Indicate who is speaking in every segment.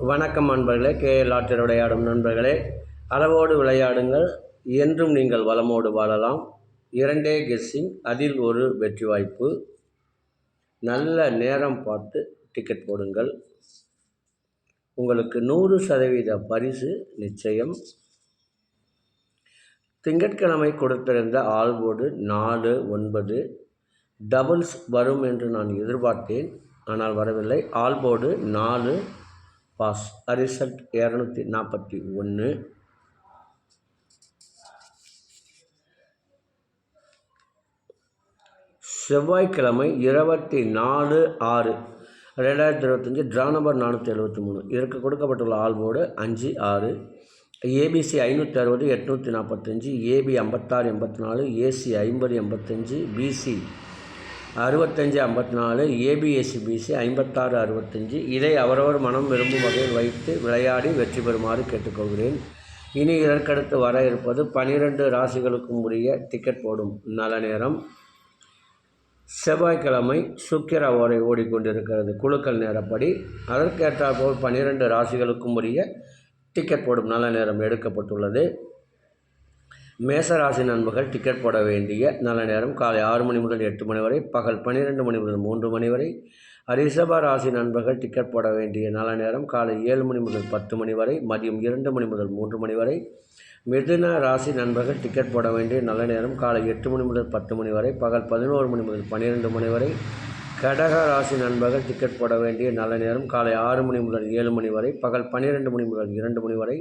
Speaker 1: வணக்கம் நண்பர்களே. லாட்டரி விளையாடும் நண்பர்களே, அளவோடு விளையாடுங்கள், என்றும் நீங்கள் வளமோடு வாழலாம். 2 கெஸ்ஸிங், அதில் ஒரு வெற்றி வாய்ப்பு. நல்ல நேரம் பார்த்து டிக்கெட் போடுங்கள். உங்களுக்கு 100% பரிசு நிச்சயம். திங்கட்கிழமை கொடுத்திருந்த ஆல்போர்டு 4, 9 டபுள்ஸ் வரும் என்று நான் எதிர்பார்த்தேன். ஆனால் வரவில்லை. All board 4 pass. ரிசல்ட் 241. செவ்வாய்க்கிழமை 24/6/2025 ட்ரா நம்பர் 473. இதற்கு கொடுக்கப்பட்டுள்ள all board 5, 6. ABC 560, 845, AB 56, 84, AC 50, 85, BC 65, 54, ABSC BC 56, 65. இதை அவரவர் மனம் விரும்பும் வகையில் வைத்து விளையாடி வெற்றி பெறுமாறு கேட்டுக்கொள்கிறேன். இனி இதற்கடுத்து வர இருப்பது 12 ராசிகளுக்கும் உரிய டிக்கெட் போடும் நல்ல நேரம். செவ்வாய்க்கிழமை சுக்கிர ஓரை ஓடிக்கொண்டிருக்கிறது குழுக்கள் நேரப்படி. அதற்கேற்றாற்போல் 12 ராசிகளுக்கும் உரிய டிக்கெட் போடும் நல்ல நேரம் எடுக்கப்பட்டுள்ளது. மேசராசி நண்பர்கள் டிக்கெட் போட வேண்டிய நல்ல நேரம் காலை 6 மணி முதல் 8 மணி வரை, பகல் 12 மணி முதல் 3 மணி வரை. ரிஷப ராசி நண்பர்கள் டிக்கெட் போட வேண்டிய நல்ல நேரம் காலை 7 மணி முதல் 10 மணி வரை, மதியம் 2 மணி முதல் 3 மணி வரை. மிதுன ராசி நண்பர்கள் டிக்கெட் போட வேண்டிய நல்ல நேரம் காலை 8 மணி முதல் 10 மணி வரை, பகல் 11 மணி முதல் 12 மணி வரை. கடக ராசி நண்பர்கள் டிக்கெட் போட வேண்டிய நல்ல நேரம் காலை 6 மணி முதல் 7 மணி வரை, பகல் 12 மணி முதல் 2 மணி வரை.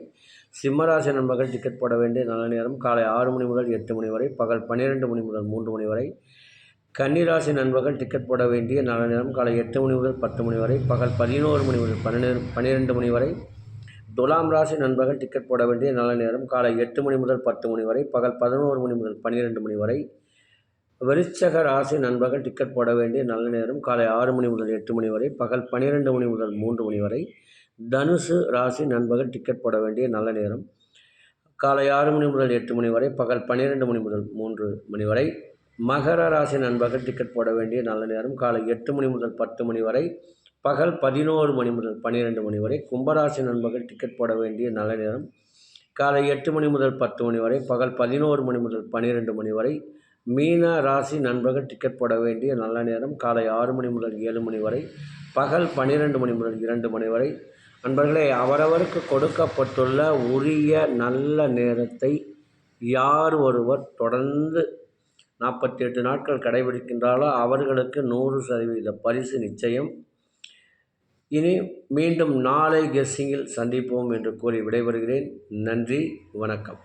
Speaker 1: சிம்மராசி நண்பர்கள் டிக்கெட் போட வேண்டிய நல்ல நேரம் காலை 6 மணி முதல் 8 மணி வரை, பகல் 12 மணி முதல் 3 மணி வரை. கன்னிராசி நண்பர்கள் டிக்கெட் போட வேண்டிய நல்ல நேரம் காலை 8 மணி முதல் 10 மணி வரை, பகல் 11 மணி முதல் 12 மணி வரை. துலாம் ராசி நண்பர்கள் டிக்கெட் போட வேண்டிய நல்ல நேரம் காலை 8 மணி முதல் 10 மணி வரை, பகல் 11 மணி முதல் 12 மணி வரை. விருச்சிக ராசி நண்பர்கள் டிக்கெட் போட வேண்டிய நல்ல நேரம் காலை 6 மணி முதல் 8 மணி வரை, பகல் 12 மணி முதல் 3 மணி வரை. தனுசு ராசி நண்பர்கள் டிக்கெட் போட வேண்டிய நல்ல நேரம் காலை 6 மணி முதல் 8 மணி வரை, பகல் 12 மணி முதல் 3 மணி வரை. மகர ராசி நண்பர்கள் டிக்கெட் போட வேண்டிய நல்ல நேரம் காலை 8 மணி முதல் 10 மணி வரை, பகல் 11 மணி முதல் 12 மணி வரை. கும்பராசி நண்பர்கள் டிக்கெட் போட வேண்டிய நல்ல நேரம் காலை 8 மணி முதல் 10 மணி வரை, பகல் 11 மணி முதல் 12 மணி வரை. மீன ராசி நண்பர்கள் டிக்கெட் போட வேண்டிய நல்ல நேரம் காலை 6 மணி முதல் 7 மணி வரை, பகல் 12 மணி முதல் 2 மணி வரை. நண்பர்களே, அவரவருக்கு கொடுக்கப்பட்டுள்ள உரிய நல்ல நேரத்தை யார் ஒருவர் தொடர்ந்து 48 நாட்கள் கடைபிடிக்கின்றாலோ அவர்களுக்கு 100% பரிசு நிச்சயம். இனி மீண்டும் நாளை கெஸ்ஸிங்கில் சந்திப்போம் என்று கூறி விடைபெறுகிறேன். நன்றி, வணக்கம்.